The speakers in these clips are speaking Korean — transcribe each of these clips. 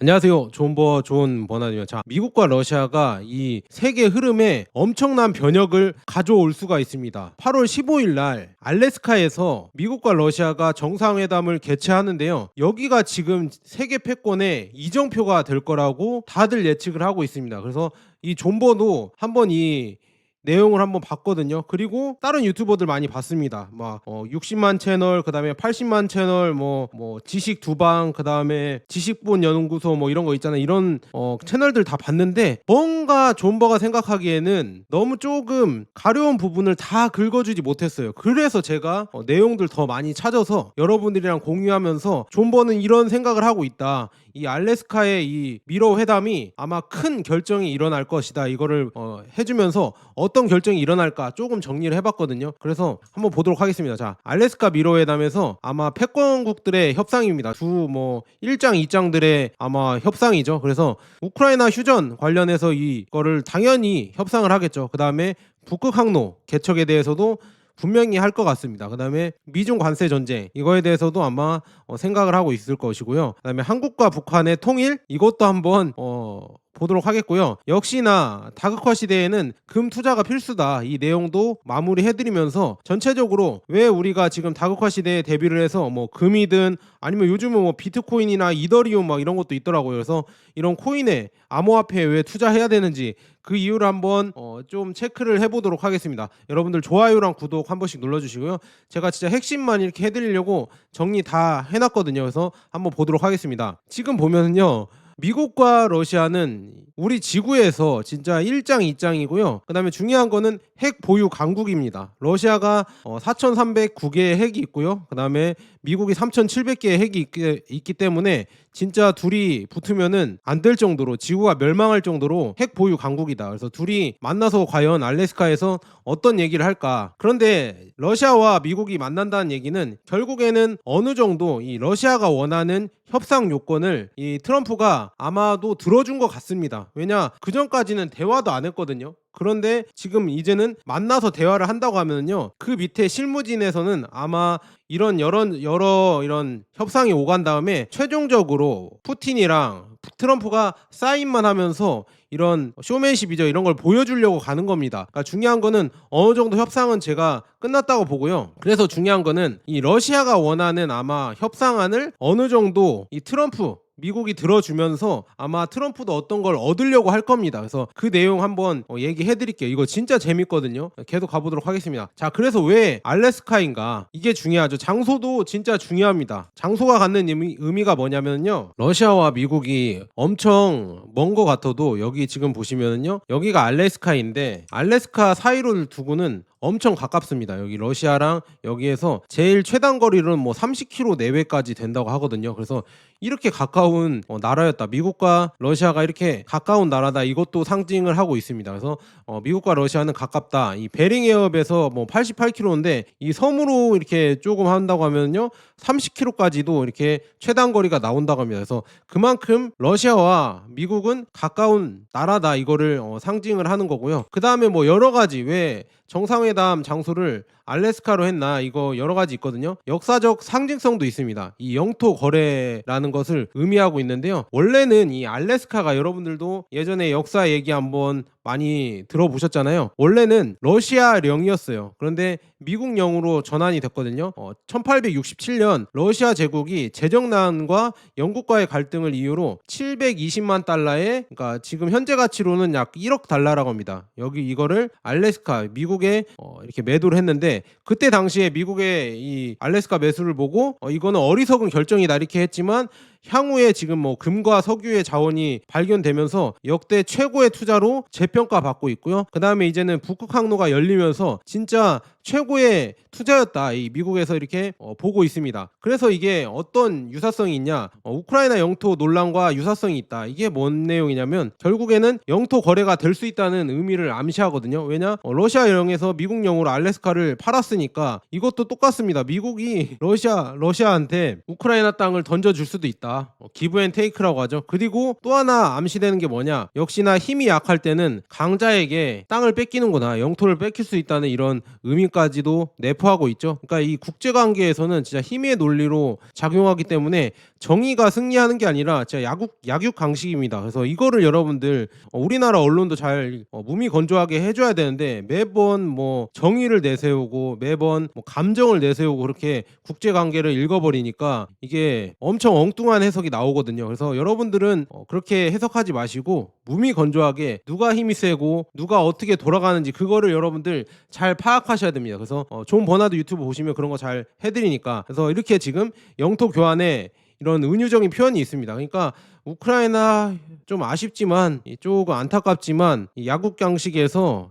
안녕하세요. 존 버나드입니다. 자, 미국과 러시아가 이 세계 흐름에 엄청난 변혁을 가져올 수가 있습니다. 8월 15일 날 알래스카에서 미국과 러시아가 정상회담을 개최하는데요. 여기가 지금 세계 패권의 이정표가 될 거라고 다들 예측을 하고 있습니다. 그래서 이 존버도 한번 이 내용을 한번 봤거든요. 그리고 다른 유튜버들 많이 봤습니다. 막 60만 채널, 그다음에 80만 채널, 지식 두방, 그다음에 지식본 연구소 이런 거 있잖아요. 이런 채널들 다 봤는데 뭔가 존버가 생각하기에는 너무 조금 가려운 부분을 다 긁어주지 못했어요. 그래서 제가 내용들 더 많이 찾아서 여러분들이랑 공유하면서 존버는 이런 생각을 하고 있다. 이 알래스카의 이 미러 회담이 아마 큰 결정이 일어날 것이다. 이거를 해주면서 어떤 결정이 일어날까 조금 정리를 해봤거든요. 그래서 한번 보도록 하겠습니다. 자, 알래스카 미러 회담에서 아마 패권국들의 협상입니다. 두 1장 2장들의 아마 협상이죠. 그래서 우크라이나 휴전 관련해서 이거를 당연히 협상을 하겠죠. 그 다음에 북극 항로 개척에 대해서도 분명히 할 것 같습니다. 그 다음에 미중 관세 전쟁 이거에 대해서도 아마 생각을 하고 있을 것이고요. 그 다음에 한국과 북한의 통일 이것도 한번 보도록 하겠고요. 역시나 다극화 시대에는 금 투자가 필수다. 이 내용도 마무리해드리면서 전체적으로 왜 우리가 지금 다극화 시대에 대비를 해서 금이든 아니면 요즘은 비트코인이나 이더리움 이런 것도 있더라고요. 그래서 이런 코인에 암호화폐에 왜 투자해야 되는지 그 이유를 한번 좀 체크를 해보도록 하겠습니다. 여러분들 좋아요랑 구독 한 번씩 눌러주시고요. 제가 진짜 핵심만 이렇게 해드리려고 정리 다 해놨거든요. 그래서 한번 보도록 하겠습니다. 지금 보면은요. 미국과 러시아는 우리 지구에서 진짜 1장 2장이고요. 그 다음에 중요한 거는 핵 보유 강국입니다. 러시아가 4,309개의 핵이 있고요. 그 다음에 미국이 3,700개의 핵이 있기 때문에 진짜 둘이 붙으면은 안 될 정도로 지구가 멸망할 정도로 핵 보유 강국이다. 그래서 둘이 만나서 과연 알래스카에서 어떤 얘기를 할까? 그런데 러시아와 미국이 만난다는 얘기는 결국에는 어느 정도 이 러시아가 원하는 협상 요건을 이 트럼프가 아마도 들어준 것 같습니다. 왜냐 그 전까지는 대화도 안 했거든요. 그런데 지금 이제는 만나서 대화를 한다고 하면요 그 밑에 실무진에서는 아마 이런 여러 이런 협상이 오간 다음에 최종적으로 푸틴이랑 트럼프가 사인만 하면서 이런 쇼맨십이죠. 이런 걸 보여주려고 가는 겁니다. 그러니까 중요한 거는 어느 정도 협상은 제가 끝났다고 보고요. 그래서 중요한 거는 이 러시아가 원하는 아마 협상안을 어느 정도 이 트럼프 미국이 들어주면서 아마 트럼프도 어떤 걸 얻으려고 할 겁니다. 그래서 그 내용 한번 얘기해 드릴게요. 이거 진짜 재밌거든요. 계속 가보도록 하겠습니다. 자, 그래서 왜 알래스카인가? 이게 중요하죠. 장소도 진짜 중요합니다. 장소가 갖는 의미가 뭐냐면요. 러시아와 미국이 엄청 먼 것 같아도 여기 지금 보시면은요. 여기가 알래스카인데 알래스카 사이로 두고는 엄청 가깝습니다. 여기 러시아랑 여기에서 제일 최단 거리는 30km 내외까지 된다고 하거든요. 그래서 이렇게 가까운 나라였다. 미국과 러시아가 이렇게 가까운 나라다. 이것도 상징을 하고 있습니다. 그래서 미국과 러시아는 가깝다. 이 베링 해협에서 88km인데 이 섬으로 이렇게 조금 한다고 하면요 30km까지도 이렇게 최단 거리가 나온다고 합니다. 그래서 그만큼 러시아와 미국은 가까운 나라다. 이거를 상징을 하는 거고요. 그 다음에 여러 가지 왜 정상회담 장소를 알래스카로 했나 이거 여러 가지 있거든요. 역사적 상징성도 있습니다. 이 영토 거래라는 것을 의미하고 있는데요. 원래는 이 알래스카가 여러분들도 예전에 역사 얘기 한번 많이 들어보셨잖아요. 원래는 러시아령이었어요. 그런데 미국령으로 전환이 됐거든요. 1867년 러시아 제국이 재정난과 영국과의 갈등을 이유로 720만 달러에 그러니까 지금 현재 가치로는 약 1억 달러라고 합니다. 여기 이거를 알래스카 미국에 이렇게 매도를 했는데 그때 당시에 미국의 이 알래스카 매수를 보고 이거는 어리석은 결정이다 이렇게 했지만 향후에 지금 금과 석유의 자원이 발견되면서 역대 최고의 투자로 재평가받고 있고요. 그 다음에 이제는 북극 항로가 열리면서 진짜 최고의 투자였다. 이 미국에서 이렇게 보고 있습니다. 그래서 이게 어떤 유사성이 있냐? 우크라이나 영토 논란과 유사성이 있다. 이게 뭔 내용이냐면 결국에는 영토 거래가 될 수 있다는 의미를 암시하거든요. 왜냐? 러시아령에서 미국령으로 알래스카를 팔았으니까 이것도 똑같습니다. 미국이 러시아한테 우크라이나 땅을 던져줄 수도 있다. 있다. 기브 앤 테이크라고 하죠. 그리고 또 하나 암시되는 게 뭐냐, 역시나 힘이 약할 때는 강자에게 땅을 뺏기는구나, 영토를 뺏길 수 있다는 이런 의미까지도 내포하고 있죠. 그러니까 이 국제관계에서는 진짜 힘의 논리로 작용하기 때문에 정의가 승리하는 게 아니라 진짜 약육 강식입니다. 그래서 이거를 여러분들 우리나라 언론도 잘 무미건조하게 해줘야 되는데, 매번 뭐 정의를 내세우고 매번 뭐 감정을 내세우고 그렇게 국제관계를 읽어버리니까 이게 엄청 엉뚱한 해석이 나오거든요. 그래서 여러분들은 그렇게 해석하지 마시고 무미건조하게 누가 힘이 세고 누가 어떻게 돌아가는지 그거를 여러분들 잘 파악하셔야 됩니다. 그래서 존 버나드 유튜브 보시면 그런 거 잘 해드리니까. 그래서 이렇게 지금 영토 교환에 이런 은유적인 표현이 있습니다. 그러니까 우크라이나 좀 아쉽지만, 조금 안타깝지만 약육강식에서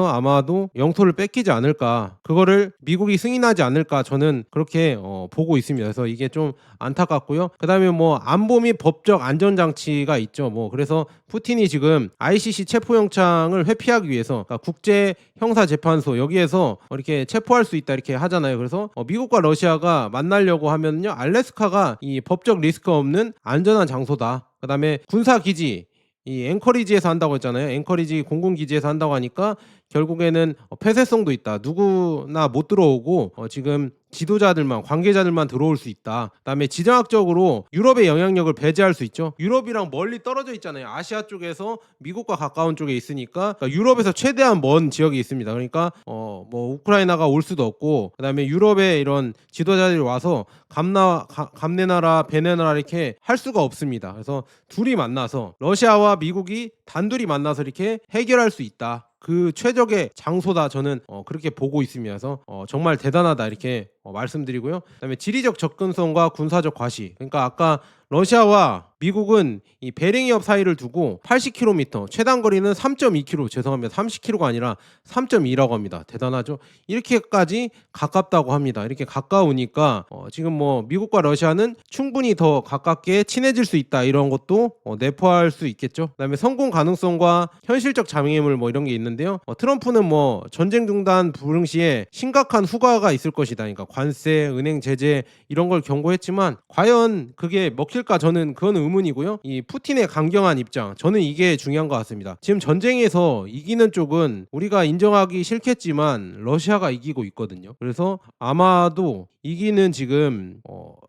아마도 영토를 뺏기지 않을까, 그거를 미국이 승인하지 않을까, 저는 그렇게 보고 있습니다. 그래서 이게 좀 안타깝고요. 그 다음에 뭐 안보 및 법적 안전장치가 있죠. 뭐 그래서 푸틴이 지금 ICC 체포영장을 회피하기 위해서, 그러니까 국제형사재판소 여기에서 이렇게 체포할 수 있다 이렇게 하잖아요. 그래서 미국과 러시아가 만나려고 하면요, 알래스카가 이 법적 리스크 없는 안전한 장소다. 그 다음에 군사기지, 이 앵커리지에서 한다고 했잖아요. 앵커리지 공군기지에서 한다고 하니까 결국에는 폐쇄성도 있다. 누구나 못 들어오고 지금 지도자들만, 관계자들만 들어올 수 있다. 그다음에 지정학적으로 유럽의 영향력을 배제할 수 있죠. 유럽이랑 멀리 떨어져 있잖아요. 아시아 쪽에서 미국과 가까운 쪽에 있으니까, 그러니까 유럽에서 최대한 먼 지역에 있습니다. 그러니까 뭐 우크라이나가 올 수도 없고, 그다음에 유럽의 이런 지도자들이 와서 감내나라 배내나라 이렇게 할 수가 없습니다. 그래서 둘이 만나서, 러시아와 미국이 단둘이 만나서 이렇게 해결할 수 있다. 그 최적의 장소다, 저는 그렇게 보고 있습니다. 그래서 정말 대단하다 이렇게 말씀드리고요. 그다음에 지리적 접근성과 군사적 과시, 그러니까 아까 러시아와 미국은 이 베링해협 사이를 두고 80km, 최단 거리는 3.2km, 죄송합니다, 30km가 아니라 3.2라고 합니다. 대단하죠. 이렇게까지 가깝다고 합니다. 이렇게 가까우니까 지금 뭐 미국과 러시아는 충분히 더 가깝게 친해질 수 있다, 이런 것도 내포할 수 있겠죠. 그다음에 성공 가능성과 현실적 장애물 뭐 이런 게 있는데요. 트럼프는 뭐 전쟁 중단 불응 시에 심각한 후과가 있을 것이다, 그러니까 관세, 은행 제재 이런 걸 경고했지만 과연 그게 먹힐까, 저는 그건 의문이고요. 이 푸틴의 강경한 입장, 저는 이게 중요한 것 같습니다. 지금 전쟁에서 이기는 쪽은 우리가 인정하기 싫겠지만 러시아가 이기고 있거든요. 그래서 아마도 이기는 지금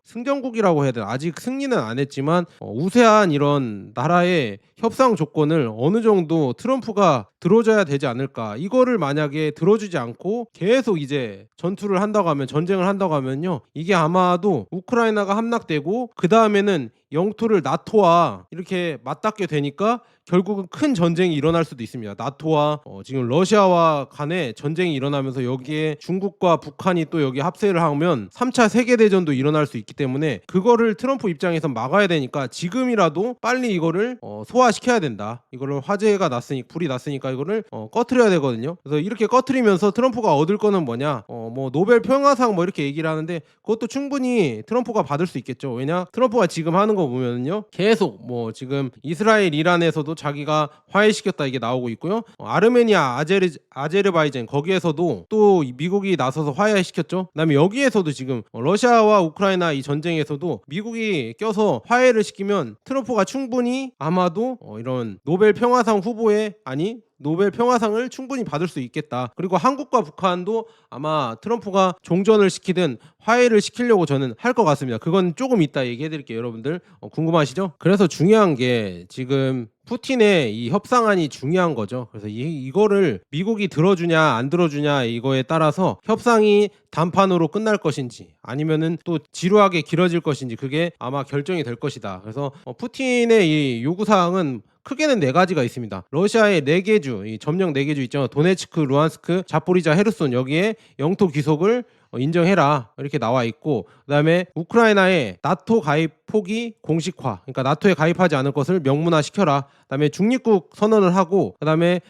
승전국이라고 해야 되나, 아직 승리는 안 했지만 우세한 이런 나라의 협상 조건을 어느 정도 트럼프가 들어줘야 되지 않을까. 이거를 만약에 들어주지 않고 계속 이제 전투를 한다고 하면, 전쟁을 한다고 하면요, 이게 아마도 우크라이나가 함락되고 그 다음에는 영토를 나토와 이렇게 맞닿게 되니까 결국은 큰 전쟁이 일어날 수도 있습니다. 나토와 지금 러시아와 간에 전쟁이 일어나면서 여기에 중국과 북한이 또 여기 합세를 하면 3차 세계대전도 일어날 수 있기 때문에 그거를 트럼프 입장에서 막아야 되니까 지금이라도 빨리 이거를 소화시켜야 된다. 이거를 화재가 났으니, 불이 났으니까 이거를 꺼트려야 되거든요. 그래서 이렇게 꺼트리면서 트럼프가 얻을 거는 뭐냐, 뭐 노벨 평화상 뭐 이렇게 얘기를 하는데 그것도 충분히 트럼프가 받을 수 있겠죠. 왜냐, 트럼프가 지금 하는 거 보면요, 계속 뭐 지금 이스라엘 이란에서도 자기가 화해시켰다 이게 나오고 있고요. 아르메니아, 아제르바이잔 거기에서도 또 미국이 나서서 화해시켰죠. 그다음에 여기에서도 지금 러시아와 우크라이나 이 전쟁에서도 미국이 껴서 화해를 시키면 트럼프가 충분히 아마도 이런 노벨 평화상 후보에, 아니 노벨 평화상을 충분히 받을 수 있겠다. 그리고 한국과 북한도 아마 트럼프가 종전을 시키든 화해를 시키려고 저는 할 것 같습니다. 그건 조금 이따 얘기해 드릴게요. 여러분들 궁금하시죠? 그래서 중요한 게 지금 푸틴의 이 협상안이 중요한 거죠. 그래서 이거를 미국이 들어주냐 안 들어주냐 이거에 따라서 협상이 단판으로 끝날 것인지 아니면은 또 지루하게 길어질 것인지, 그게 아마 결정이 될 것이다. 그래서 푸틴의 이 요구사항은 크게는 4가지가 있습니다. 러시아의 4개 주, 이 점령 4개 주 있죠. 도네츠크, 루안스크, 자포리자, 헤르손, 여기에 영토 귀속을 인정해라 이렇게 나와 있고, 그다음에 우크라이나의 나토 가입 포기 공식화, 그러니까 나토에 가입하지 않을 것을 명문화시켜라. 그다음에 중립국 선언을 하고, 그다음에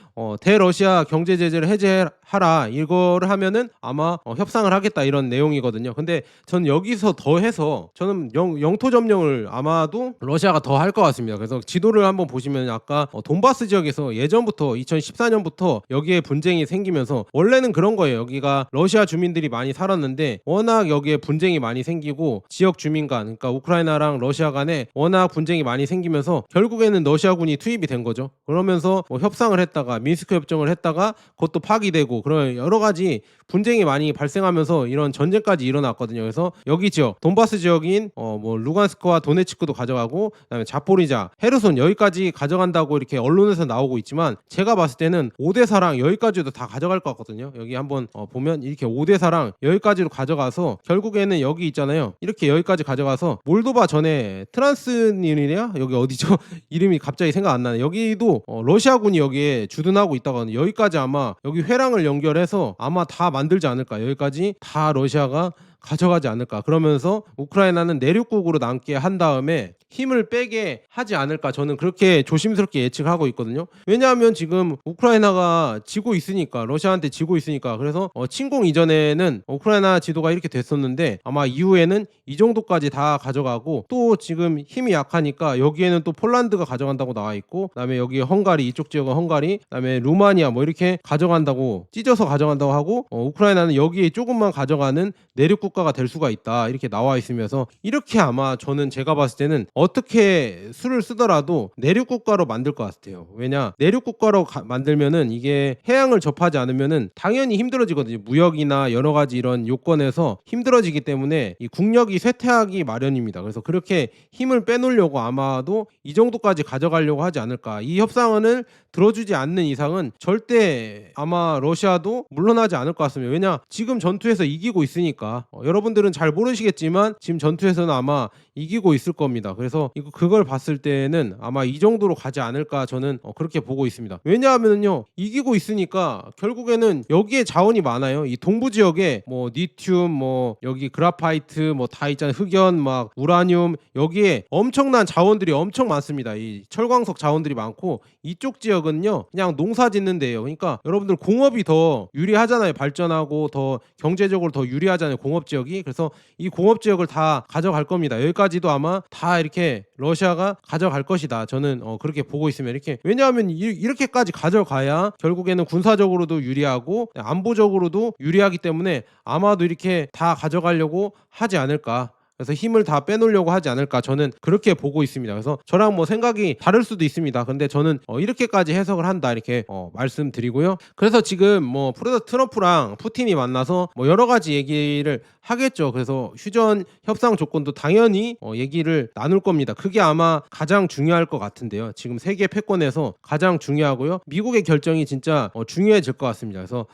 대러시아 경제 제재를 해제하라. 이거를 하면은 아마 협상을 하겠다, 이런 내용이거든요. 근데 전 여기서 더해서 저는 영토 점령을 아마도 러시아가 더 할 것 같습니다. 그래서 지도를 한번 보시면 아까 돈바스 지역에서 예전부터 2014년부터 여기에 분쟁이 생기면서, 원래는 그런 거예요. 여기가 러시아 주민들이 많이 살았 팔았는데 워낙 여기에 분쟁이 많이 생기고 지역 주민 간, 그러니까 우크라이나랑 러시아 간에 워낙 분쟁이 많이 생기면서 결국에는 러시아군이 투입이 된 거죠. 그러면서 뭐 협상을 했다가 미인스크 협정을 했다가 그것도 파기되고 그런 여러 가지 분쟁이 많이 발생하면서 이런 전쟁까지 일어났거든요. 그래서 여기 지역 돈바스 지역인 뭐 루간스크와 도네츠크도 가져가고 그다음에 자포리자, 헤르손 여기까지 가져간다고 이렇게 언론에서 나오고 있지만 제가 봤을 때는 오데사랑 여기까지도 다 가져갈 것 같거든요. 여기 한번 보면 이렇게 오데사랑 여기까지로 가져가서 결국에는 여기 있잖아요. 이렇게 여기까지 가져가서 몰도바 전에 트란스니르냐 여기 어디죠? 이름이 갑자기 생각 안 나네. 여기도 러시아군이 여기에 주둔하고 있다고 하는데 여기까지 아마 여기 회랑을 연결해서 아마 다 만들지 않을까. 여기까지 다 러시아가 가져가지 않을까. 그러면서 우크라이나는 내륙국으로 남게 한 다음에 힘을 빼게 하지 않을까. 저는 그렇게 조심스럽게 예측하고 있거든요. 왜냐하면 지금 우크라이나가 지고 있으니까, 러시아한테 지고 있으니까. 그래서 침공 이전에는 우크라이나 지도가 이렇게 됐었는데 아마 이후에는 이 정도까지 다 가져가고, 또 지금 힘이 약하니까 여기에는 또 폴란드가 가져간다고 나와 있고, 그다음에 여기 헝가리, 이쪽 지역은 헝가리, 그다음에 루마니아 뭐 이렇게 가져간다고, 찢어서 가져간다고 하고, 우크라이나는 여기에 조금만 가져가는 내륙 국가가 될 수가 있다 이렇게 나와 있으면서, 이렇게 아마 저는 제가 봤을 때는 어떻게 수를 쓰더라도 내륙 국가로 만들 것 같아요. 왜냐, 내륙 국가로 만들면은 이게 해양을 접하지 않으면은 당연히 힘들어지거든요. 무역이나 여러 가지 이런 요건에서 힘들어지기 때문에 이 국력이 쇠퇴하기 마련입니다. 그래서 그렇게 힘을 빼놓으려고 아마도 이 정도까지 가져가려고 하지 않을까. 이 협상안을 들어주지 않는 이상은 절대 아마 러시아도 물러나지 않을 것 같습니다. 왜냐, 지금 전투에서 이기고 있으니까. 여러분들은 잘 모르시겠지만 지금 전투에서는 아마 이기고 있을 겁니다. 그래서 그걸 봤을 때는 아마 이 정도로 가지 않을까, 저는 그렇게 보고 있습니다. 왜냐하면요, 이기고 있으니까 결국에는 여기에 자원이 많아요. 이 동부 지역에 뭐 니튬, 뭐 여기 그라파이트 뭐 다 있잖아요. 흑연, 막 우라늄, 여기에 엄청난 자원들이 엄청 많습니다. 이 철광석 자원들이 많고, 이쪽 지역은요 그냥 농사 짓는 데예요. 그러니까 여러분들 공업이 더 유리하잖아요. 발전하고 더 경제적으로 더 유리하잖아요, 공업 지역이. 그래서 이 공업 지역을 다 가져갈 겁니다. 여기까지도 아마 다 이렇게 러시아가 가져갈 것이다. 저는 그렇게 보고 있으면, 이렇게, 왜냐하면 이렇게까지 가져가야 결국에는 군사적으로도 유리하고 안보적으로도 유리하기 때문에 아마도 이렇게 다 가져가려고 하지 않을까. 그래서 힘을 다 빼놓으려고 하지 않을까, 저는 그렇게 보고 있습니다. 그래서 저랑 뭐 생각이 다를 수도 있습니다. 근데 저는 이렇게까지 해석을 한다 이렇게 말씀드리고요. 그래서 지금 뭐 트럼프랑 푸틴이 만나서 뭐 여러 가지 얘기를 하겠죠. 그래서 휴전 협상 조건도 당연히 얘기를 나눌 겁니다. 그게 아마 가장 중요할 것 같은데요. 지금 세계 패권에서 가장 중요하고요. 미국의 결정이 진짜 중요해질 것 같습니다. 그래서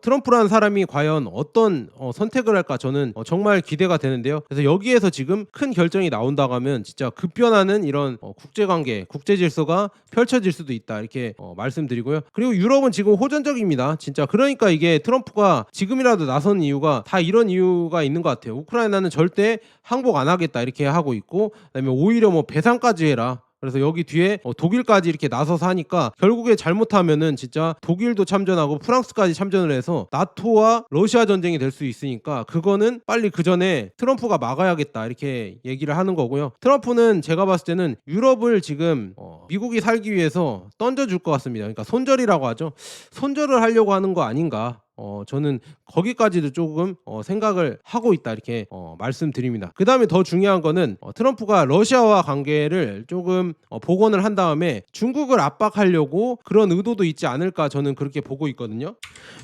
트럼프라는 사람이 과연 어떤 선택을 할까, 저는 정말 기대가 되는데요. 그래서 여기에서 지금 큰 결정이 나온다고 하면 진짜 급변하는 이런 국제관계, 국제질서가 펼쳐질 수도 있다 이렇게 말씀드리고요. 그리고 유럽은 지금 호전적입니다. 진짜. 그러니까 이게 트럼프가 지금이라도 나선 이유가 다 이런 이유가 있는 것 같아요. 우크라이나는 절대 항복 안 하겠다 이렇게 하고 있고, 그다음에 오히려 뭐 배상까지 해라. 그래서 여기 뒤에 독일까지 이렇게 나서서 하니까 결국에 잘못하면은 진짜 독일도 참전하고 프랑스까지 참전을 해서 나토와 러시아 전쟁이 될 수 있으니까, 그거는 빨리 그 전에 트럼프가 막아야겠다 이렇게 얘기를 하는 거고요. 트럼프는 제가 봤을 때는 유럽을 지금 미국이 살기 위해서 던져줄 것 같습니다. 그러니까 손절이라고 하죠. 손절을 하려고 하는 거 아닌가. 저는 거기까지도 조금 생각을 하고 있다 이렇게 말씀드립니다. 그 다음에 더 중요한 거는 트럼프가 러시아와 관계를 조금 복원을 한 다음에 중국을 압박하려고 그런 의도도 있지 않을까, 저는 그렇게 보고 있거든요.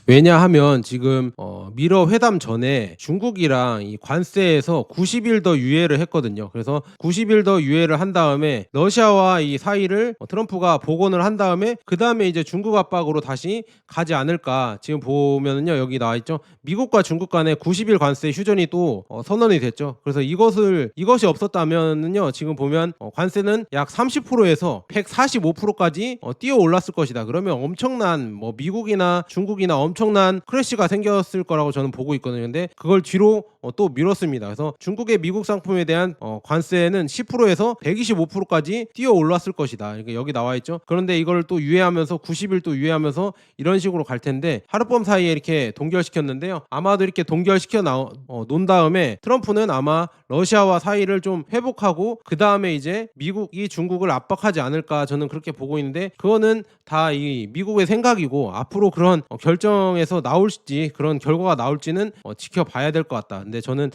왜냐하면 지금 미러 회담 전에 중국이랑 이 관세에서 90일 더 유예를 했거든요. 그래서 90일 더 유예를 한 다음에 러시아와 이 사이를 트럼프가 복원을 한 다음에 그 다음에 이제 중국 압박으로 다시 가지 않을까. 지금 보면은요, 여기 나와 있죠. 미국과 중국 간에 90일 관세 휴전이 또 선언이 됐죠. 그래서 이것이 없었다면은요, 지금 보면 관세는 약 30%에서 145%까지 뛰어 올랐을 것이다. 그러면 엄청난 뭐 미국이나 중국이나 엄청난 크래시가 생겼을 거라고 저는 보고 있거든요. 근데 그걸 뒤로 또 미뤘습니다. 그래서 중국의 미국 상품에 대한 관세는 10%에서 125%까지 뛰어 올랐을 것이다. 겁니다. 그러니까 여기 나와 있죠. 그런데 이걸 또 유예하면서 90일 또 유예하면서 이런 식으로 갈 텐데 하룻밤 사이에 이렇게 동결시켰는데요. 아마도 이렇게 동결시켜 놓은 다음에 트럼프는 아마 러시아와 사이를 좀 회복하고 그 다음에 이제 미국이 중국을 압박하지 않을까 저는 그렇게 보고 있는데 그거는 다 이 미국의 생각이고 앞으로 그런 결정에서 나올지 그런 결과가 나올지는 지켜봐야 될 것 같다. 근데 저는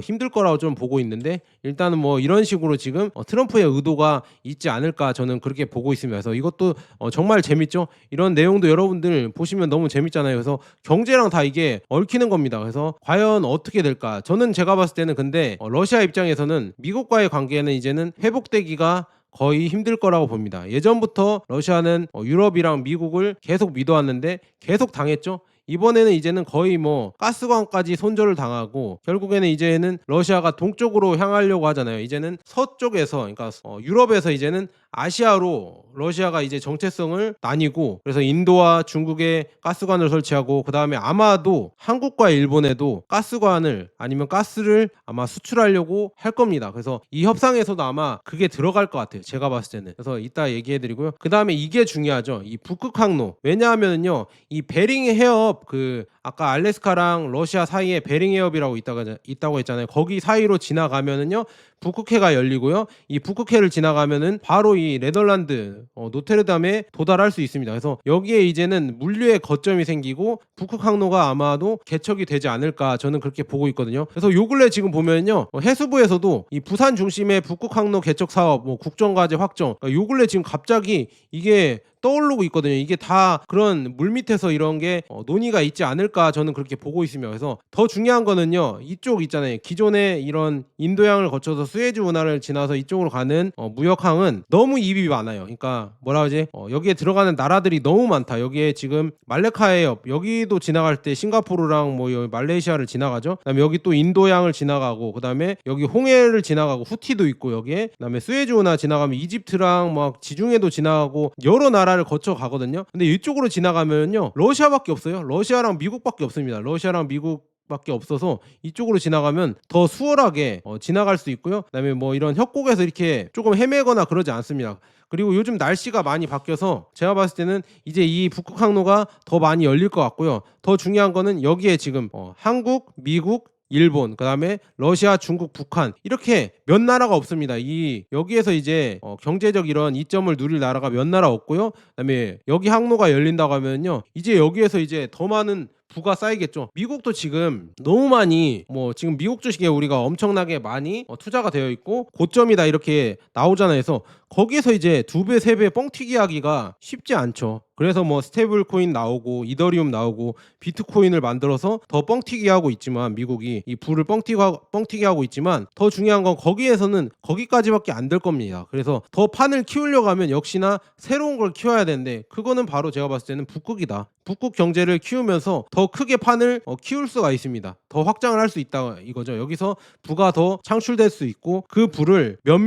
힘들 거라고 좀 보고 있는데 일단은 뭐 이런 식으로 지금 트럼프의 의도가 있지 않을까 저는 그렇게 보고 있습니다. 그래서 이것도 정말 재밌죠. 이런 내용도 여러분들 보시면 너무 재밌잖아요. 그래서 경제랑 다 이게 얽히는 겁니다. 그래서 과연 어떻게 될까? 저는 제가 봤을 때는 근데 러시아 입장에서는 미국과의 관계는 이제는 회복되기가 거의 힘들 거라고 봅니다. 예전부터 러시아는 유럽이랑 미국을 계속 믿어왔는데 계속 당했죠. 이번에는 이제는 거의 뭐 가스관까지 손절을 당하고 결국에는 이제는 러시아가 동쪽으로 향하려고 하잖아요. 이제는 서쪽에서 그러니까 유럽에서 이제는 아시아로 러시아가 이제 정체성을 나뉘고 그래서 인도와 중국에 가스관을 설치하고 그 다음에 아마도 한국과 일본에도 가스관을 아니면 가스를 아마 수출하려고 할 겁니다. 그래서 이 협상에서도 아마 그게 들어갈 것 같아요. 제가 봤을 때는. 그래서 이따 얘기해드리고요. 그 다음에 이게 중요하죠. 이 북극 항로. 왜냐하면요, 이 베링 해협 그 아까 알래스카랑 러시아 사이에 베링 해협이라고 있다고 했잖아요. 거기 사이로 지나가면은요. 북극해가 열리고요. 이 북극해를 지나가면은 바로 이 네덜란드 노테르담에 도달할 수 있습니다. 그래서 여기에 이제는 물류의 거점이 생기고 북극 항로가 아마도 개척이 되지 않을까 저는 그렇게 보고 있거든요. 그래서 요 근래 지금 보면요. 해수부에서도 이 부산 중심의 북극 항로 개척 사업 뭐 국정과제 확정 요 근래 지금 갑자기 이게 떠오르고 있거든요. 이게 다 그런 물밑에서 이런 게 논의가 있지 않을까 저는 그렇게 보고 있습니다. 그래서 더 중요한 거는요. 이쪽 있잖아요. 기존에 이런 인도양을 거쳐서 수에즈 운하를 지나서 이쪽으로 가는 무역항은 너무 입이 많아요. 그러니까 뭐라 하지? 여기에 들어가는 나라들이 너무 많다. 여기에 지금 말레카 해협 여기도 지나갈 때 싱가포르랑 뭐 여기 말레이시아를 지나가죠. 그다음에 여기 또 인도양을 지나가고 그다음에 여기 홍해를 지나가고 후티도 있고 여기에 그다음에 수에즈 운하 지나가면 이집트랑 막 지중해도 지나가고 여러 나라를 거쳐 가거든요. 근데 이쪽으로 지나가면요 러시아밖에 없어요. 러시아랑 미국밖에 없습니다. 러시아랑 미국밖에 없어서 이쪽으로 지나가면 더 수월하게 지나갈 수 있고요. 그다음에 뭐 이런 협곡에서 이렇게 조금 헤매거나 그러지 않습니다. 그리고 요즘 날씨가 많이 바뀌어서 제가 봤을 때는 이제 이 북극 항로가 더 많이 열릴 것 같고요. 더 중요한 거는 여기에 지금 한국, 미국, 일본, 그다음에 러시아, 중국, 북한 이렇게 몇 나라가 없습니다. 이 여기에서 이제 경제적 이런 이점을 누릴 나라가 몇 나라 없고요. 그다음에 여기 항로가 열린다고 하면요. 이제 여기에서 이제 더 많은 부가 쌓이겠죠. 미국도 지금 너무 많이 뭐 지금 미국 주식에 우리가 엄청나게 많이 투자가 되어 있고 고점이다 이렇게 나오잖아요. 그래서 거기에서 이제 2배, 3배 뻥튀기 하기가 쉽지 않죠. 그래서 뭐 스테이블 코인 나오고 이더리움 나오고 비트코인을 만들어서 더 뻥튀기 하고 있지만 미국이 이 부를 뻥튀기 하고 있지만 더 중요한 건 거기에서는 거기까지밖에 안 될 겁니다. 그래서 더 판을 키우려고 하면 역시나 새로운 걸 키워야 되는데 그거는 바로 제가 봤을 때는 북극이다. 북극 경제를 키우면서 더 크게 판을 키울 수가 있습니다. 더 확장을 할 수 있다 이거죠. 여기서 부가 더 창출될 수 있고 그 부를 몇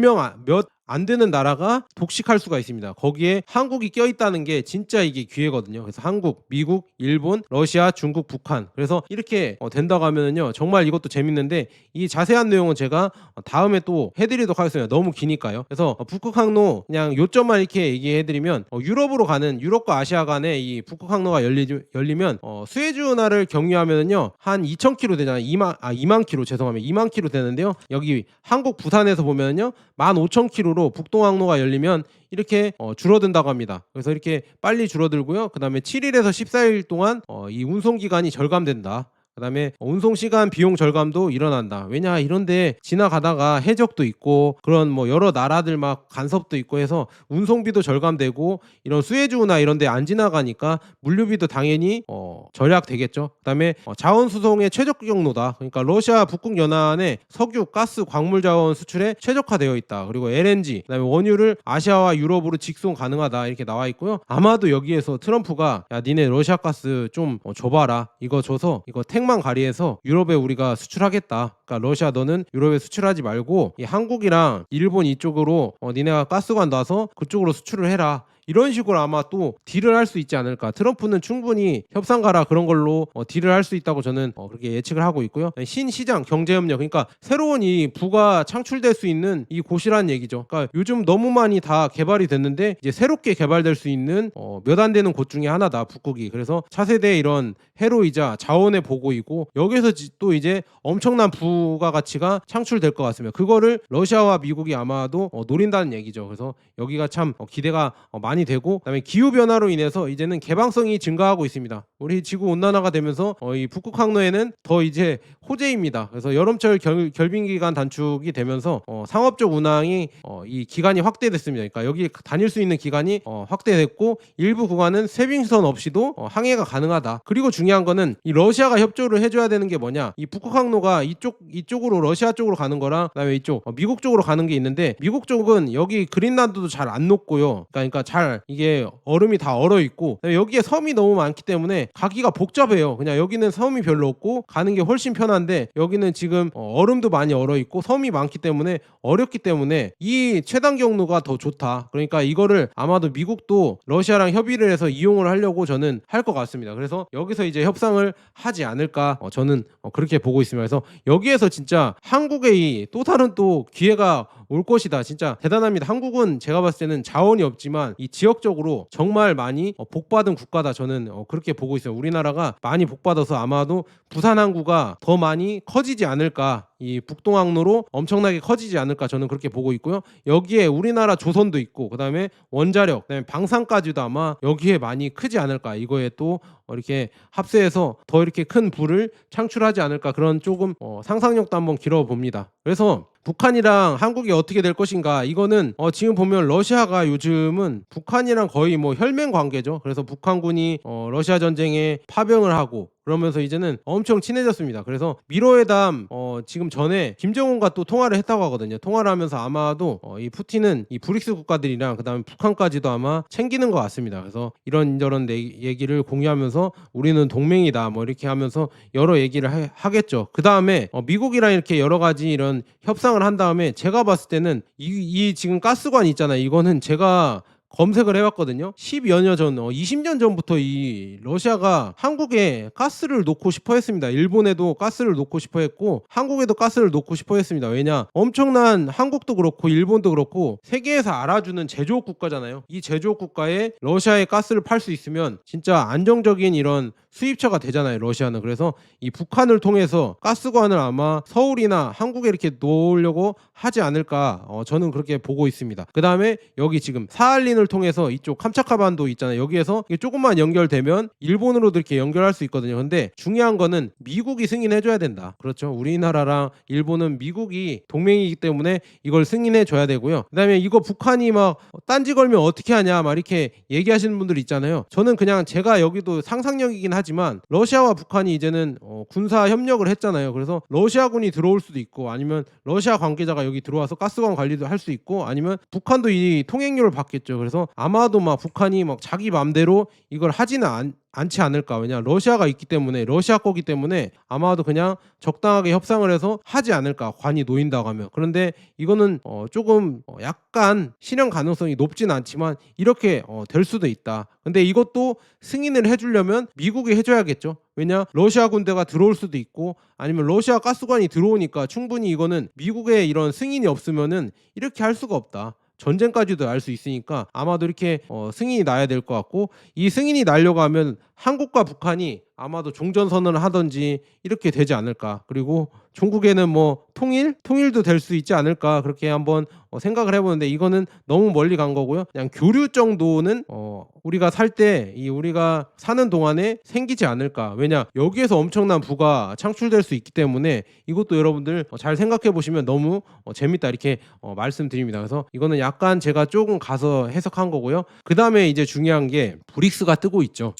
안 되는 나라가 독식할 수가 있습니다. 거기에 한국이 껴있다는 게 진짜 이게 기회거든요. 그래서 한국, 미국, 일본, 러시아, 중국, 북한 그래서 이렇게 된다고 하면은요 정말 이것도 재밌는데 이 자세한 내용은 제가 다음에 또 해드리도록 하겠습니다. 너무 기니까요. 그래서 북극 항로 그냥 요점만 이렇게 얘기해드리면 유럽으로 가는 유럽과 아시아 간에 이 북극 항로가 열리면 수에즈 운하를 경유하면은요 한 2,000km 되잖아요. 2만 km 죄송합니다. 2만 km 되는데요. 여기 한국 부산에서 보면은요 15,000km로 북동 항로가 열리면 이렇게 줄어든다고 합니다. 그래서 이렇게 빨리 줄어들고요. 그 다음에 7일에서 14일 동안 이 운송 기간이 절감된다. 그 다음에 운송시간 비용 절감도 일어난다. 왜냐 이런데 지나가다가 해적도 있고 그런 뭐 여러 나라들 막 간섭도 있고 해서 운송비도 절감되고 이런 수에즈나 이런 데 안 지나가니까 물류비도 당연히 절약되겠죠. 그 다음에 자원수송의 최적 경로다. 그러니까 러시아 북극 연안에 석유, 가스, 광물 자원 수출에 최적화되어 있다. 그리고 LNG, 그 다음에 원유를 아시아와 유럽으로 직송 가능하다. 이렇게 나와 있고요. 아마도 여기에서 트럼프가 야 니네 러시아 가스 좀 줘봐라. 이거 줘서 이거 만 가리해서 유럽에 우리가 수출하겠다. 그러니까 러시아 너는 유럽에 수출하지 말고 이 한국이랑 일본 이쪽으로 니네가 가스관 놔서 그쪽으로 수출을 해라. 이런 식으로 아마 또 딜을 할 수 있지 않을까. 트럼프는 충분히 협상가라 그런 걸로 딜을 할 수 있다고 저는 그렇게 예측을 하고 있고요. 신시장 경제협력, 그러니까 새로운 이 부가 창출될 수 있는 이 곳이라는 얘기죠. 그러니까 요즘 너무 많이 다 개발이 됐는데 이제 새롭게 개발될 수 있는 몇 안 되는 곳 중에 하나다 북극이. 그래서 차세대 이런 해로이자 자원의 보고이고 여기서 또 이제 엄청난 부가 가치가 창출될 것 같습니다. 그거를 러시아와 미국이 아마도 노린다는 얘기죠. 그래서 여기가 참 기대가 많이 되고, 그다음에 기후 변화로 인해서 이제는 개방성이 증가하고 있습니다. 우리 지구 온난화가 되면서 이 북극 항로에는 더 이제 호재입니다. 그래서 여름철 결빙 기간 단축이 되면서 상업적 운항이 이 기간이 확대됐습니다. 그러니까 여기 다닐 수 있는 기간이 확대됐고 일부 구간은 세빙선 없이도 항해가 가능하다. 그리고 중요한 거는 이 러시아가 협조를 해줘야 되는 게 뭐냐, 이 북극 항로가 이쪽으로 러시아 쪽으로 가는 거랑 그다음에 이쪽 미국 쪽으로 가는 게 있는데, 미국 쪽은 여기 그린란드도 잘 안 녹고요. 그러니까 잘 이게 얼음이 다 얼어 있고 여기에 섬이 너무 많기 때문에 가기가 복잡해요. 그냥 여기는 섬이 별로 없고 가는 게 훨씬 편한데 여기는 지금 얼음도 많이 얼어 있고 섬이 많기 때문에 어렵기 때문에 이 최단 경로가 더 좋다. 그러니까 이거를 아마도 미국도 러시아랑 협의를 해서 이용을 하려고 저는 할 것 같습니다. 그래서 여기서 이제 협상을 하지 않을까 저는 그렇게 보고 있습니다. 그래서 여기에서 진짜 한국의 또 다른 또 기회가 올 것이다. 진짜 대단합니다. 한국은 제가 봤을 때는 자원이 없지만 이 지역적으로 정말 많이 복받은 국가다. 저는 그렇게 보고 있어요. 우리나라가 많이 복받아서 아마도 부산 항구가 더 많이 커지지 않을까, 이 북동항로로 엄청나게 커지지 않을까 저는 그렇게 보고 있고요. 여기에 우리나라 조선도 있고 그다음에 원자력, 그다음에 방산까지도 아마 여기에 많이 크지 않을까. 이거에 또 이렇게 합세해서 더 이렇게 큰 부를 창출하지 않을까, 그런 조금 상상력도 한번 길어봅니다. 그래서 북한이랑 한국이 어떻게 될 것인가, 이거는 지금 보면 러시아가 요즘은 북한이랑 거의 뭐 혈맹 관계죠. 그래서 북한군이 러시아 전쟁에 파병을 하고 그러면서 이제는 엄청 친해졌습니다. 그래서 미로회담 지금 전에 김정은과 또 통화를 했다고 하거든요. 통화를 하면서 아마도 이 푸틴은 이 브릭스 국가들이랑 그다음에 북한까지도 아마 챙기는 것 같습니다. 그래서 이런저런 얘기를 공유하면서 우리는 동맹이다 뭐 이렇게 하면서 여러 얘기를 하겠죠. 그다음에 미국이랑 이렇게 여러 가지 이런 협상을 한 다음에 제가 봤을 때는 이 지금 가스관 있잖아요. 이거는 제가 검색을 해봤거든요. 10여 년 전, 20년 전부터 이 러시아가 한국에 가스를 놓고 싶어 했습니다. 일본에도 가스를 놓고 싶어 했고 한국에도 가스를 놓고 싶어 했습니다. 왜냐, 엄청난, 한국도 그렇고 일본도 그렇고 세계에서 알아주는 제조업 국가잖아요. 이 제조업 국가에 러시아에 가스를 팔 수 있으면 진짜 안정적인 이런 수입처가 되잖아요, 러시아는. 그래서 이 북한을 통해서 가스관을 아마 서울이나 한국에 이렇게 놓으려고 하지 않을까 저는 그렇게 보고 있습니다. 그 다음에 여기 지금 사할린을 통해서 이쪽 캄차카반도 있잖아요. 여기에서 이게 조금만 연결되면 일본으로도 이렇게 연결할 수 있거든요. 근데 중요한 거는 미국이 승인해줘야 된다. 그렇죠. 우리나라랑 일본은 미국이 동맹이기 때문에 이걸 승인해줘야 되고요. 그 다음에 이거 북한이 막 딴지 걸면 어떻게 하냐 막 이렇게 얘기하시는 분들 있잖아요. 저는 그냥 제가 여기도 상상력이긴 하지만 러시아와 북한이 이제는 군사 협력을 했잖아요. 그래서 러시아군이 들어올 수도 있고 아니면 러시아 관계자가 여기 들어와서 가스관 관리도 할 수 있고 아니면 북한도 이 통행료를 받겠죠. 그래서 아마도 막 북한이 막 자기 맘대로 이걸 하지는 않지 않을까. 왜냐, 러시아가 있기 때문에, 러시아 거기 때문에 아마도 그냥 적당하게 협상을 해서 하지 않을까, 관이 놓인다고 하면. 그런데 이거는 조금 약간 실현 가능성이 높진 않지만 이렇게 될 수도 있다. 근데 이것도 승인을 해주려면 미국이 해줘야겠죠. 왜냐, 러시아 군대가 들어올 수도 있고 아니면 러시아 가스관이 들어오니까 충분히 이거는 미국의 이런 승인이 없으면은 이렇게 할 수가 없다. 전쟁까지도 알 수 있으니까 아마도 이렇게 승인이 나야 될 것 같고, 이 승인이 나려고 하면 한국과 북한이 아마도 종전선언을 하든지 이렇게 되지 않을까. 그리고 중국에는 뭐 통일도 될 수 있지 않을까, 그렇게 한번 생각을 해보는데 이거는 너무 멀리 간 거고요. 그냥 교류 정도는 우리가 살 때 우리가 사는 동안에 생기지 않을까. 왜냐, 여기에서 엄청난 부가 창출될 수 있기 때문에 이것도 여러분들 잘 생각해 보시면 너무 재밌다 이렇게 말씀드립니다. 그래서 이거는 약간 제가 조금 가서 해석한 거고요. 그 다음에 이제 중요한 게 브릭스가 뜨고 있죠.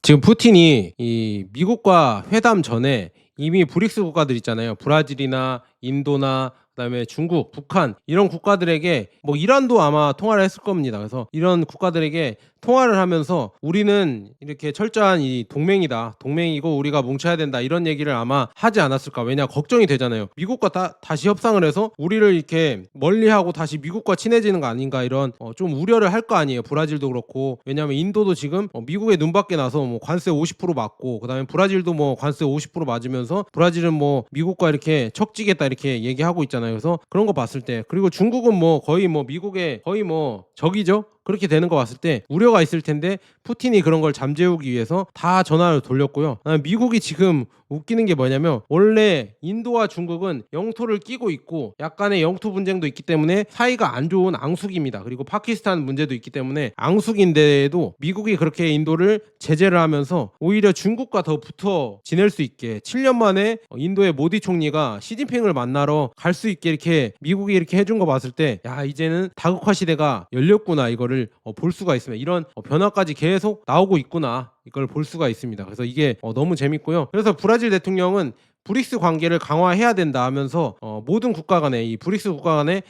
지금 푸틴이 이 미국과 회담 전에 이미 브릭스 국가들 있잖아요. 브라질이나 인도나 그다음에 중국, 북한 이런 국가들에게 뭐 이란도 아마 통화를 했을 겁니다. 그래서 이런 국가들에게 통화를 하면서 우리는 이렇게 철저한 이 동맹이다. 동맹이고 우리가 뭉쳐야 된다. 이런 얘기를 아마 하지 않았을까. 왜냐 걱정이 되잖아요. 미국과 다시 협상을 해서 우리를 이렇게 멀리하고 다시 미국과 친해지는 거 아닌가 이런 좀 우려를 할 거 아니에요. 브라질도 그렇고. 왜냐하면 인도도 지금 미국의 눈밖에 나서 뭐 관세 50% 맞고 그다음에 브라질도 뭐 관세 50% 맞으면서 브라질은 뭐 미국과 이렇게 척지겠다 이렇게 얘기하고 있잖아요. 그래서 그런 거 봤을 때 그리고 중국은 뭐 거의 뭐 미국의 거의 뭐 적이죠. 그렇게 되는 거 봤을 때 우려가 있을 텐데 푸틴이 그런 걸 잠재우기 위해서 다 전화를 돌렸고요. 미국이 지금 웃기는 게 뭐냐면 원래 인도와 중국은 영토를 끼고 있고 약간의 영토 분쟁도 있기 때문에 사이가 안 좋은 앙숙입니다. 그리고 파키스탄 문제도 있기 때문에 앙숙인데도 미국이 그렇게 인도를 제재를 하면서 오히려 중국과 더 붙어 지낼 수 있게 7년 만에 인도의 모디 총리가 시진핑을 만나러 갈 수 있게 이렇게 미국이 이렇게 해준 거 봤을 때 야 이제는 다국화 시대가 열렸구나 이거를 볼 수가 있습니다. 이런 변화까지 계속 나오고 있구나 이걸 볼 수가 있습니다. 그래서 이게 너무 재밌고요. 그래서 브라질 대통령은 브릭스 관계를 강화해야 된다 하면서 모든 국가 간에 이 브릭스 국가 간에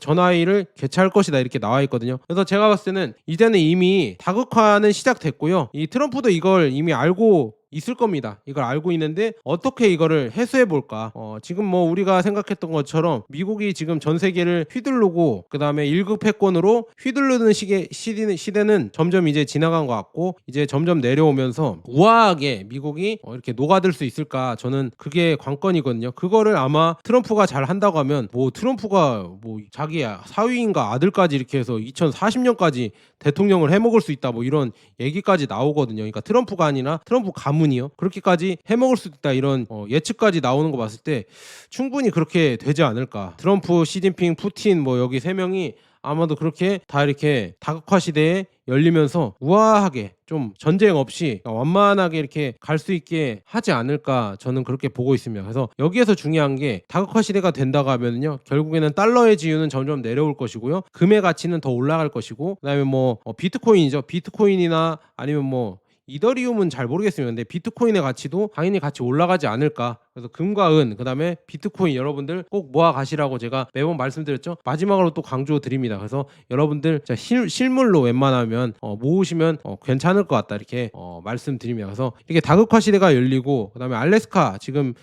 전화회의를 개최할 것이다 이렇게 나와 있거든요. 그래서 제가 봤을 때는 이제는 이미 다국화는 시작됐고요. 이 트럼프도 이걸 이미 알고 있을 겁니다. 이걸 알고 있는데 어떻게 이거를 해소해 볼까? 지금 뭐 우리가 생각했던 것처럼 미국이 지금 전 세계를 휘두르고 그다음에 일급 패권으로 휘두르는 시대는 점점 이제 지나간 것 같고 이제 점점 내려오면서 우아하게 미국이 이렇게 녹아들 수 있을까? 저는 그게 관건이거든요. 그거를 아마 트럼프가 잘 한다고 하면 뭐 트럼프가 뭐 자기 사위인가 아들까지 이렇게 해서 2040년까지 대통령을 해먹을 수 있다 뭐 이런 얘기까지 나오거든요. 그러니까 트럼프가 아니라 트럼프 가문이요. 그렇게까지 해먹을 수 있다 이런 예측까지 나오는 거 봤을 때 충분히 그렇게 되지 않을까. 트럼프, 시진핑, 푸틴 뭐 여기 세 명이 아마도 그렇게 다 이렇게 다국화 시대에 열리면서 우아하게 좀 전쟁 없이 완만하게 이렇게 갈 수 있게 하지 않을까 저는 그렇게 보고 있습니다. 그래서 여기에서 중요한 게 다국화 시대가 된다고 하면요 결국에는 달러의 지위는 점점 내려올 것이고요 금의 가치는 더 올라갈 것이고 그다음에 뭐 비트코인이죠. 비트코인이나 아니면 뭐 이더리움은 잘 모르겠습니다. 근데 비트코인의 가치도 당연히 같이 올라가지 않을까. 그래서 금과 은, 그다음에 비트코인 여러분들 꼭 모아 가시라고 제가 매번 말씀드렸죠. 마지막으로 또 강조 드립니다. 그래서 여러분들 실물로 웬만하면 모으시면 괜찮을 것 같다 이렇게 말씀드립니다. 그래서 이렇게 다국화 시대가 열리고 그다음에 알래스카 지금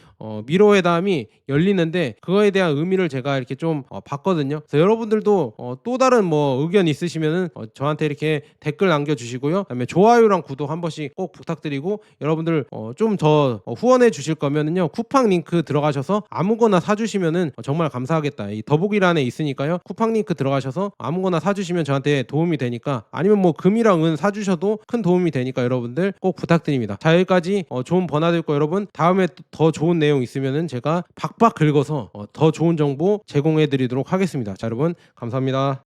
미로 회담이 열리는데 그거에 대한 의미를 제가 이렇게 좀 봤거든요. 그래서 여러분들도 또 다른 뭐 의견 있으시면은 저한테 이렇게 댓글 남겨주시고요. 그다음에 좋아요랑 구독 한 번씩 꼭 부탁드리고 여러분들 좀 더 후원해 주실 거면은요 쿠팡 링크 들어가셔서 아무거나 사주시면은 정말 감사하겠다. 이 더보기란에 있으니까요 쿠팡 링크 들어가셔서 아무거나 사주시면 저한테 도움이 되니까 아니면 뭐 금이랑 은 사주셔도 큰 도움이 되니까 여러분들 꼭 부탁드립니다. 자 여기까지 좋은 버나들고 여러분 다음에 더 좋은 내용 있으면은 제가 박박 긁어서 더 좋은 정보 제공해 드리도록 하겠습니다. 자 여러분 감사합니다.